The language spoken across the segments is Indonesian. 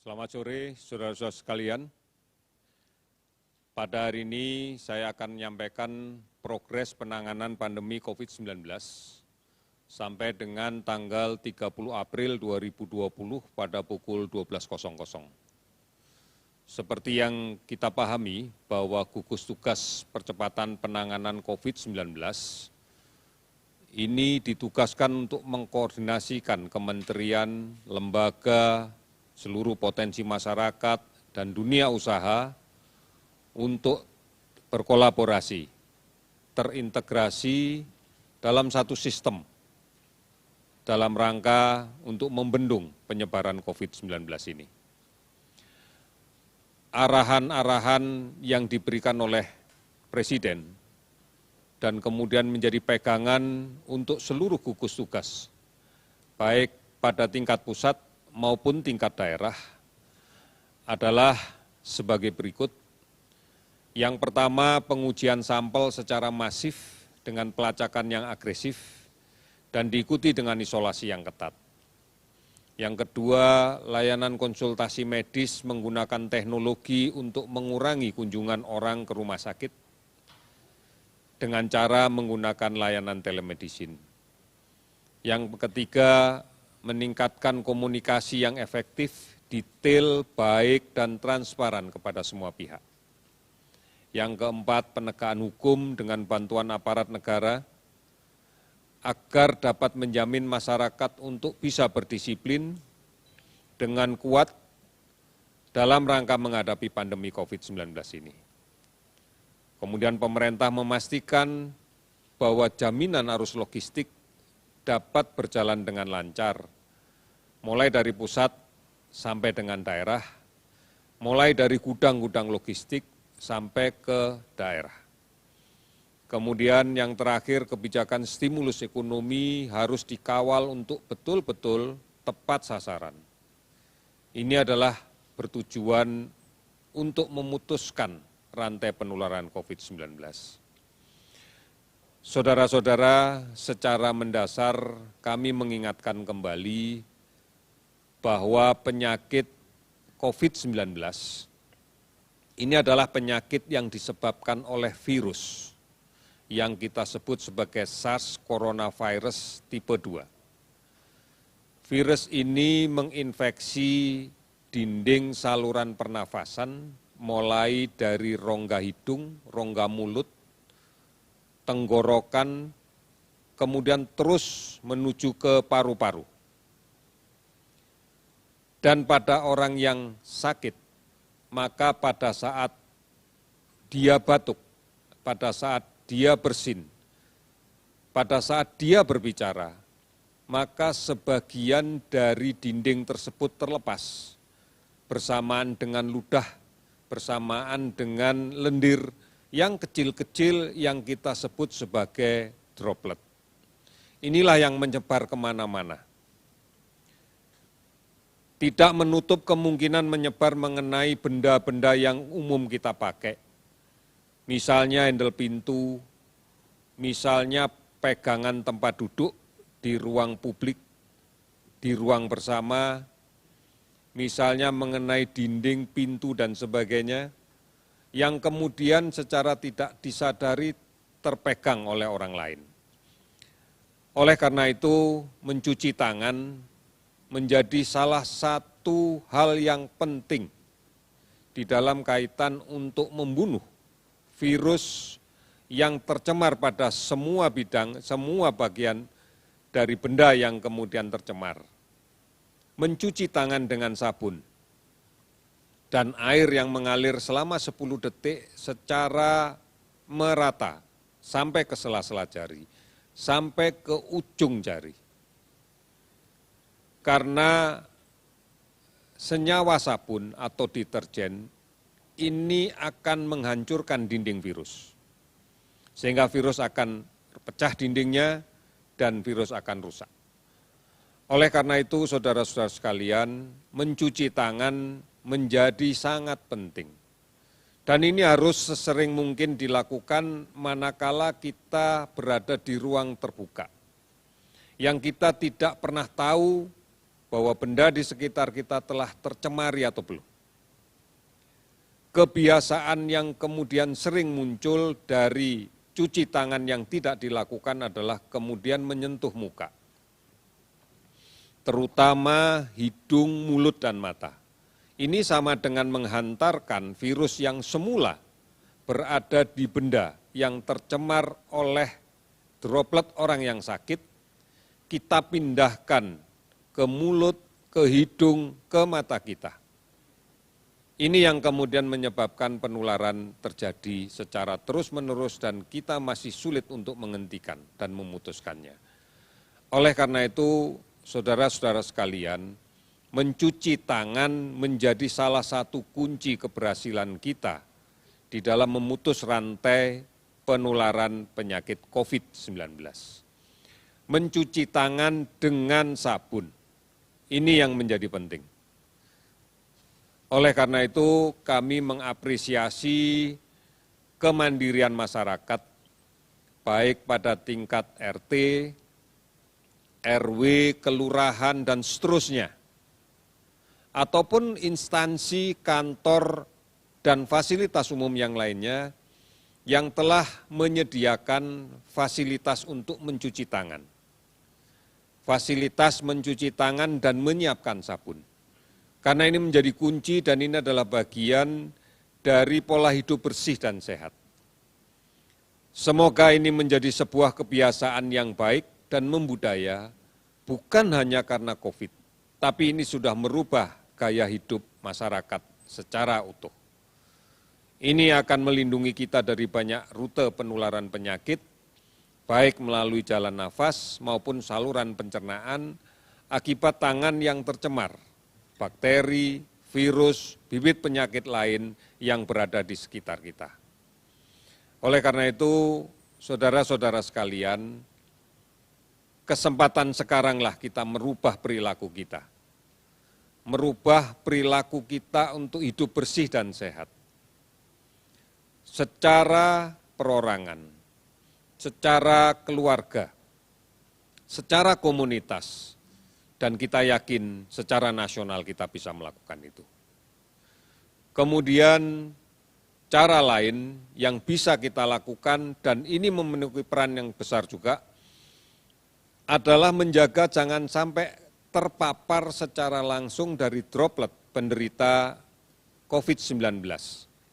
Selamat sore, saudara-saudara sekalian. Pada hari ini saya akan menyampaikan progres penanganan pandemi COVID-19 sampai dengan tanggal 30 April 2020 pada pukul 12.00. Seperti yang kita pahami bahwa gugus tugas percepatan penanganan COVID-19 ini ditugaskan untuk mengkoordinasikan kementerian, lembaga, seluruh potensi masyarakat dan dunia usaha untuk berkolaborasi, terintegrasi dalam satu sistem dalam rangka untuk membendung penyebaran COVID-19 ini. Arahan-arahan yang diberikan oleh Presiden dan kemudian menjadi pegangan untuk seluruh gugus tugas, baik pada tingkat pusat maupun tingkat daerah adalah sebagai berikut. Yang pertama, pengujian sampel secara masif dengan pelacakan yang agresif dan diikuti dengan isolasi yang ketat. Yang kedua, layanan konsultasi medis menggunakan teknologi untuk mengurangi kunjungan orang ke rumah sakit dengan cara menggunakan layanan telemedicine. Yang ketiga, meningkatkan komunikasi yang efektif, detail, baik, dan transparan kepada semua pihak. Yang keempat, penegakan hukum dengan bantuan aparat negara agar dapat menjamin masyarakat untuk bisa berdisiplin dengan kuat dalam rangka menghadapi pandemi COVID-19 ini. Kemudian pemerintah memastikan bahwa jaminan arus logistik dapat berjalan dengan lancar, mulai dari pusat sampai dengan daerah, mulai dari gudang-gudang logistik sampai ke daerah. Kemudian yang terakhir, kebijakan stimulus ekonomi harus dikawal untuk betul-betul tepat sasaran. Ini adalah bertujuan untuk memutuskan rantai penularan COVID-19. Saudara-saudara, secara mendasar kami mengingatkan kembali bahwa penyakit COVID-19 ini adalah penyakit yang disebabkan oleh virus yang kita sebut sebagai SARS coronavirus tipe 2. Virus ini menginfeksi dinding saluran pernafasan mulai dari rongga hidung, rongga mulut, tenggorokan, kemudian terus menuju ke paru-paru. Dan pada orang yang sakit, maka pada saat dia batuk, pada saat dia bersin, pada saat dia berbicara, maka sebagian dari dinding tersebut terlepas bersamaan dengan ludah, bersamaan dengan lendir yang kecil-kecil yang kita sebut sebagai droplet. Inilah yang menyebar kemana-mana. Tidak menutup kemungkinan menyebar mengenai benda-benda yang umum kita pakai. Misalnya handle pintu, misalnya pegangan tempat duduk di ruang publik, di ruang bersama, misalnya mengenai dinding, pintu, dan sebagainya, yang kemudian secara tidak disadari terpegang oleh orang lain. Oleh karena itu, mencuci tangan menjadi salah satu hal yang penting di dalam kaitan untuk membunuh virus yang tercemar pada semua bidang, semua bagian dari benda yang kemudian tercemar. Mencuci tangan dengan sabun dan air yang mengalir selama 10 detik secara merata sampai ke sela-sela jari, sampai ke ujung jari. Karena senyawa sabun atau deterjen ini akan menghancurkan dinding virus. Sehingga virus akan pecah dindingnya dan virus akan rusak. Oleh karena itu, saudara-saudara sekalian, mencuci tangan menjadi sangat penting. Dan ini harus sesering mungkin dilakukan manakala kita berada di ruang terbuka. Yang kita tidak pernah tahu bahwa benda di sekitar kita telah tercemari atau belum. Kebiasaan yang kemudian sering muncul dari cuci tangan yang tidak dilakukan adalah kemudian menyentuh muka, terutama hidung, mulut, dan mata. Ini sama dengan menghantarkan virus yang semula berada di benda yang tercemar oleh droplet orang yang sakit, kita pindahkan ke mulut, ke hidung, ke mata kita. Ini yang kemudian menyebabkan penularan terjadi secara terus-menerus dan kita masih sulit untuk menghentikan dan memutuskannya. Oleh karena itu, saudara-saudara sekalian, mencuci tangan menjadi salah satu kunci keberhasilan kita di dalam memutus rantai penularan penyakit COVID-19. Mencuci tangan dengan sabun, ini yang menjadi penting. Oleh karena itu, kami mengapresiasi kemandirian masyarakat, baik pada tingkat RT, RW, kelurahan, dan seterusnya, ataupun instansi, kantor, dan fasilitas umum yang lainnya yang telah menyediakan fasilitas untuk mencuci tangan. Fasilitas mencuci tangan dan menyiapkan sabun. Karena ini menjadi kunci dan ini adalah bagian dari pola hidup bersih dan sehat. Semoga ini menjadi sebuah kebiasaan yang baik dan membudaya, bukan hanya karena COVID, tapi ini sudah merubah gaya hidup masyarakat secara utuh. Ini akan melindungi kita dari banyak rute penularan penyakit, baik melalui jalan nafas maupun saluran pencernaan, akibat tangan yang tercemar, bakteri, virus, bibit penyakit lain yang berada di sekitar kita. Oleh karena itu, saudara-saudara sekalian, kesempatan sekaranglah kita merubah perilaku kita. Merubah perilaku kita untuk hidup bersih dan sehat. Secara perorangan, secara keluarga, secara komunitas, dan kita yakin secara nasional kita bisa melakukan itu. Kemudian cara lain yang bisa kita lakukan dan ini memenuhi peran yang besar juga adalah menjaga jangan sampai terpapar secara langsung dari droplet penderita COVID-19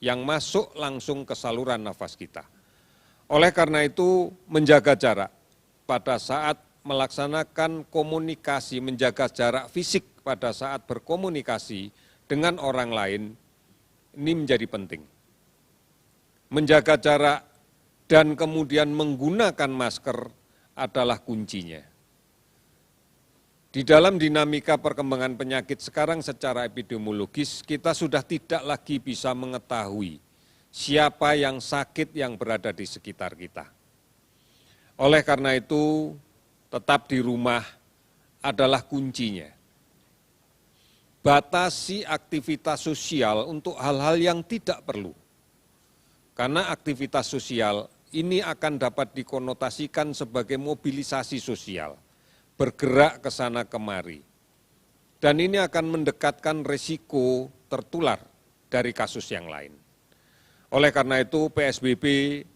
yang masuk langsung ke saluran nafas kita. Oleh karena itu menjaga jarak pada saat melaksanakan komunikasi, menjaga jarak fisik pada saat berkomunikasi dengan orang lain, ini menjadi penting. Menjaga jarak dan kemudian menggunakan masker adalah kuncinya. Di dalam dinamika perkembangan penyakit sekarang secara epidemiologis, kita sudah tidak lagi bisa mengetahui siapa yang sakit yang berada di sekitar kita. Oleh karena itu, tetap di rumah adalah kuncinya. Batasi aktivitas sosial untuk hal-hal yang tidak perlu. Karena aktivitas sosial ini akan dapat dikonotasikan sebagai mobilisasi sosial, bergerak ke sana kemari. Dan ini akan mendekatkan risiko tertular dari kasus yang lain. Oleh karena itu PSBB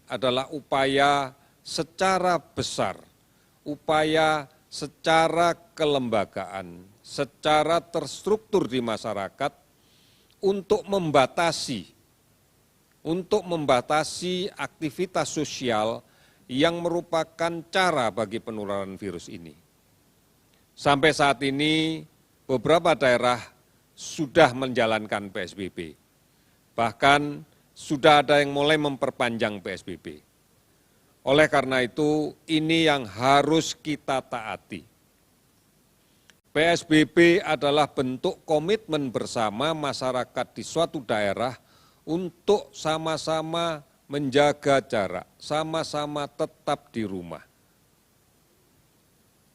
adalah upaya secara besar, upaya secara kelembagaan, secara terstruktur di masyarakat untuk membatasi aktivitas sosial yang merupakan cara bagi penularan virus ini. Sampai saat ini beberapa daerah sudah menjalankan PSBB, bahkan sudah ada yang mulai memperpanjang PSBB. Oleh karena itu, ini yang harus kita taati. PSBB adalah bentuk komitmen bersama masyarakat di suatu daerah untuk sama-sama menjaga jarak, sama-sama tetap di rumah.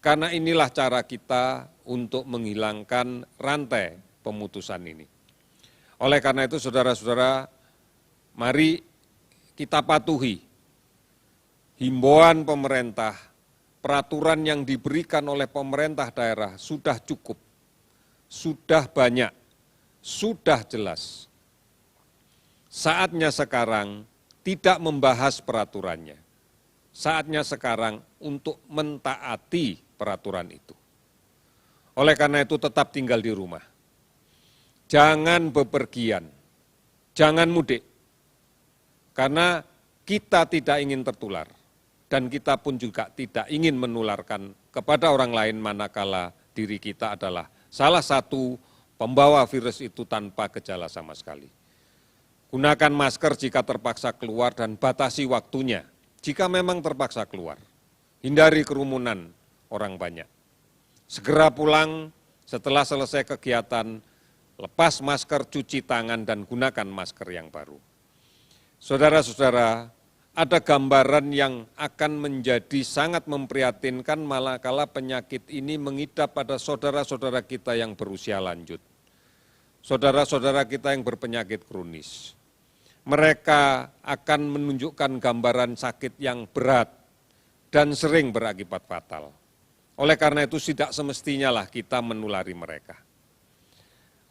Karena inilah cara kita untuk menghilangkan rantai pemutusan ini. Oleh karena itu, saudara-saudara, mari kita patuhi himbauan pemerintah, peraturan yang diberikan oleh pemerintah daerah sudah cukup sudah banyak, sudah jelas. Saatnya sekarang tidak membahas peraturannya. Saatnya sekarang untuk mentaati peraturan itu. Oleh karena itu tetap tinggal di rumah. Jangan bepergian, jangan mudik. Karena kita tidak ingin tertular dan kita pun juga tidak ingin menularkan kepada orang lain manakala diri kita adalah salah satu pembawa virus itu tanpa gejala sama sekali. Gunakan masker jika terpaksa keluar dan batasi waktunya jika memang terpaksa keluar. Hindari kerumunan orang banyak. Segera pulang setelah selesai kegiatan, lepas masker, cuci tangan dan gunakan masker yang baru. Saudara-saudara, ada gambaran yang akan menjadi sangat memprihatinkan manakala penyakit ini mengidap pada saudara-saudara kita yang berusia lanjut. Saudara-saudara kita yang berpenyakit kronis. Mereka akan menunjukkan gambaran sakit yang berat dan sering berakibat fatal. Oleh karena itu tidak semestinya lah kita menulari mereka.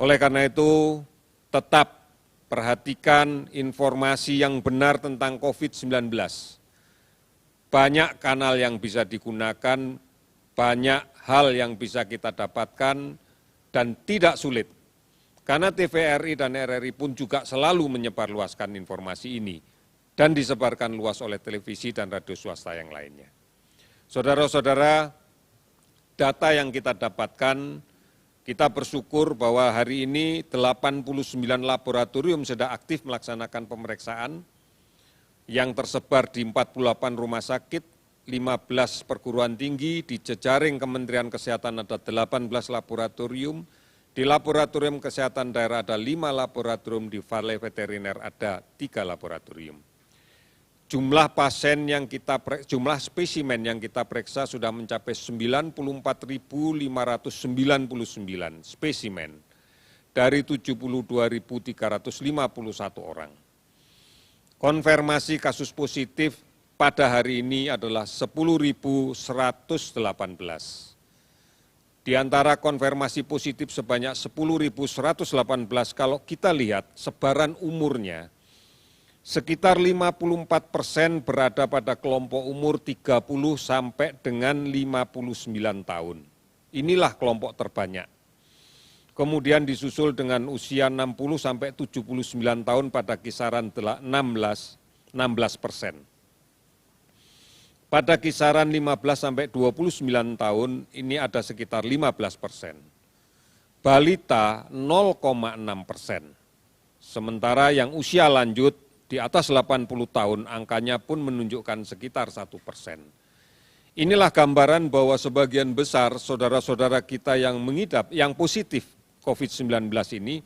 Oleh karena itu tetap perhatikan informasi yang benar tentang COVID-19. Banyak kanal yang bisa digunakan, banyak hal yang bisa kita dapatkan dan tidak sulit. Karena TVRI dan RRI pun juga selalu menyebarluaskan informasi ini dan disebarkan luas oleh televisi dan radio swasta yang lainnya. Saudara-saudara, data yang kita dapatkan, kita bersyukur bahwa hari ini 89 laboratorium sudah aktif melaksanakan pemeriksaan yang tersebar di 48 rumah sakit, 15 perguruan tinggi, di jejaring Kementerian Kesehatan ada 18 laboratorium, di laboratorium kesehatan daerah ada 5 laboratorium, di Balai Veteriner ada 3 laboratorium. Jumlah spesimen yang kita periksa sudah mencapai 94.599 spesimen dari 72.351 orang. Konfirmasi kasus positif pada hari ini adalah 10.118. Di antara konfirmasi positif sebanyak 10.118, kalau kita lihat sebaran umurnya, sekitar 54% berada pada kelompok umur 30 sampai dengan 59 tahun. Inilah kelompok terbanyak. Kemudian disusul dengan usia 60 sampai 79 tahun pada kisaran 16%. Pada kisaran 15 sampai 29 tahun ini ada sekitar 15%. Balita 0,6%. Sementara yang usia lanjut di atas 80 tahun angkanya pun menunjukkan sekitar 1%. Inilah gambaran bahwa sebagian besar saudara-saudara kita yang mengidap, yang positif COVID-19 ini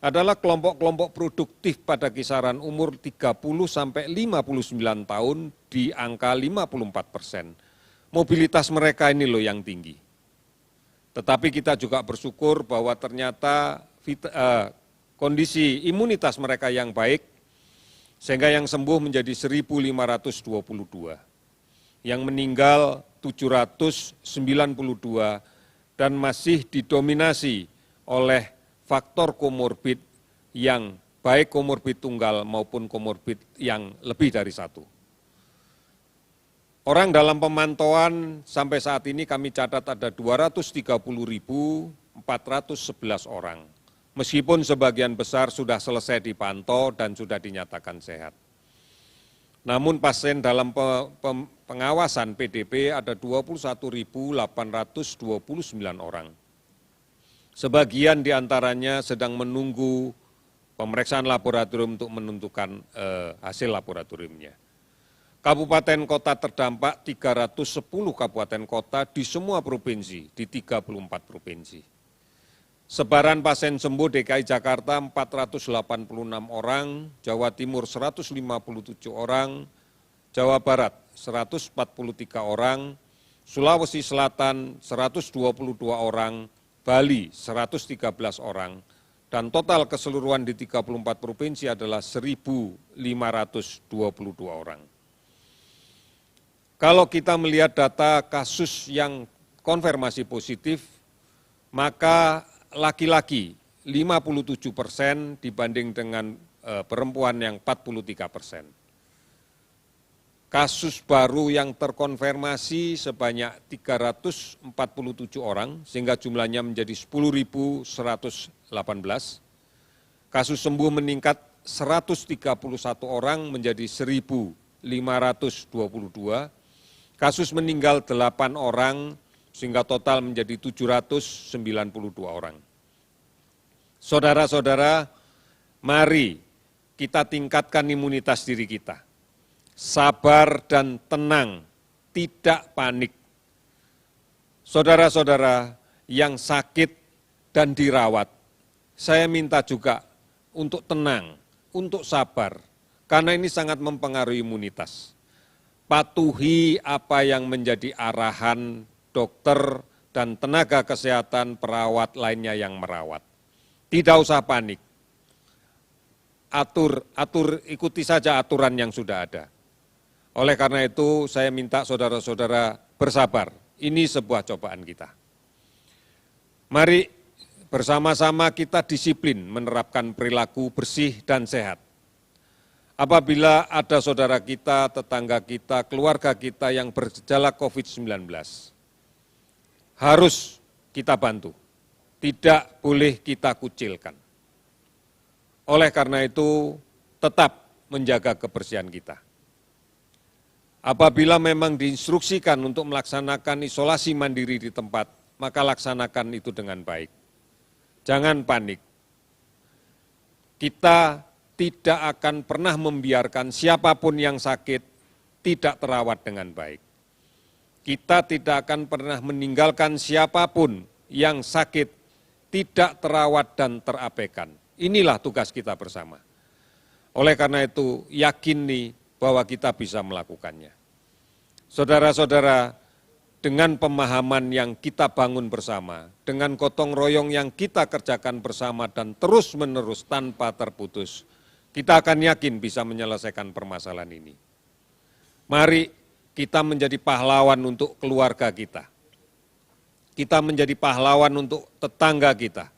adalah kelompok-kelompok produktif pada kisaran umur 30 sampai 59 tahun di angka 54%. Mobilitas mereka ini loh yang tinggi. Tetapi kita juga bersyukur bahwa ternyata kondisi imunitas mereka yang baik, sehingga yang sembuh menjadi 1.522, yang meninggal 792 dan masih didominasi oleh faktor komorbid yang baik komorbid tunggal maupun komorbid yang lebih dari satu. Orang dalam pemantauan sampai saat ini kami catat ada 230.411 orang. Meskipun sebagian besar sudah selesai dipantau dan sudah dinyatakan sehat. Namun pasien dalam pengawasan PDP ada 21.829 orang. Sebagian diantaranya sedang menunggu pemeriksaan laboratorium untuk menentukan hasil laboratoriumnya. Kabupaten kota terdampak 310 kabupaten kota di semua provinsi, di 34 provinsi. Sebaran pasien sembuh DKI Jakarta 486 orang, Jawa Timur 157 orang, Jawa Barat 143 orang, Sulawesi Selatan 122 orang, Bali 113 orang, dan total keseluruhan di 34 provinsi adalah 1.522 orang. Kalau kita melihat data kasus yang konfirmasi positif, maka laki-laki 57% dibanding dengan perempuan yang 43%. Kasus baru yang terkonfirmasi sebanyak 347 orang, sehingga jumlahnya menjadi 10.118. Kasus sembuh meningkat 131 orang menjadi 1.522. Kasus meninggal 8 orang, sehingga total menjadi 792 orang. Saudara-saudara, mari kita tingkatkan imunitas diri kita. Sabar dan tenang, tidak panik. Saudara-saudara yang sakit dan dirawat, saya minta juga untuk tenang, untuk sabar, karena ini sangat mempengaruhi imunitas. Patuhi apa yang menjadi arahan dokter dan tenaga kesehatan perawat lainnya yang merawat. Tidak usah panik. Ikuti saja aturan yang sudah ada. Oleh karena itu, saya minta saudara-saudara bersabar. Ini sebuah cobaan kita. Mari bersama-sama kita disiplin menerapkan perilaku bersih dan sehat. Apabila ada saudara kita, tetangga kita, keluarga kita yang bergejala COVID-19, harus kita bantu. Tidak boleh kita kucilkan. Oleh karena itu, tetap menjaga kebersihan kita. Apabila memang diinstruksikan untuk melaksanakan isolasi mandiri di tempat, maka laksanakan itu dengan baik. Jangan panik. Kita tidak akan pernah membiarkan siapapun yang sakit tidak terawat dengan baik. Kita tidak akan pernah meninggalkan siapapun yang sakit tidak terawat dan terabaikan. Inilah tugas kita bersama. Oleh karena itu, yakini bahwa kita bisa melakukannya. Saudara-saudara, dengan pemahaman yang kita bangun bersama, dengan gotong royong yang kita kerjakan bersama dan terus-menerus tanpa terputus, kita akan yakin bisa menyelesaikan permasalahan ini. Mari kita menjadi pahlawan untuk keluarga kita. Kita menjadi pahlawan untuk tetangga kita,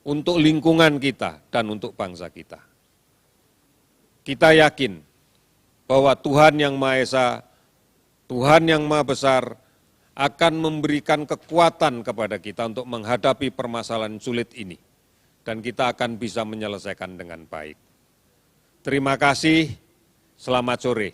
untuk lingkungan kita, dan untuk bangsa kita. Kita yakin bahwa Tuhan yang Maha Esa, Tuhan yang Maha Besar akan memberikan kekuatan kepada kita untuk menghadapi permasalahan sulit ini. Dan kita akan bisa menyelesaikan dengan baik. Terima kasih, selamat sore.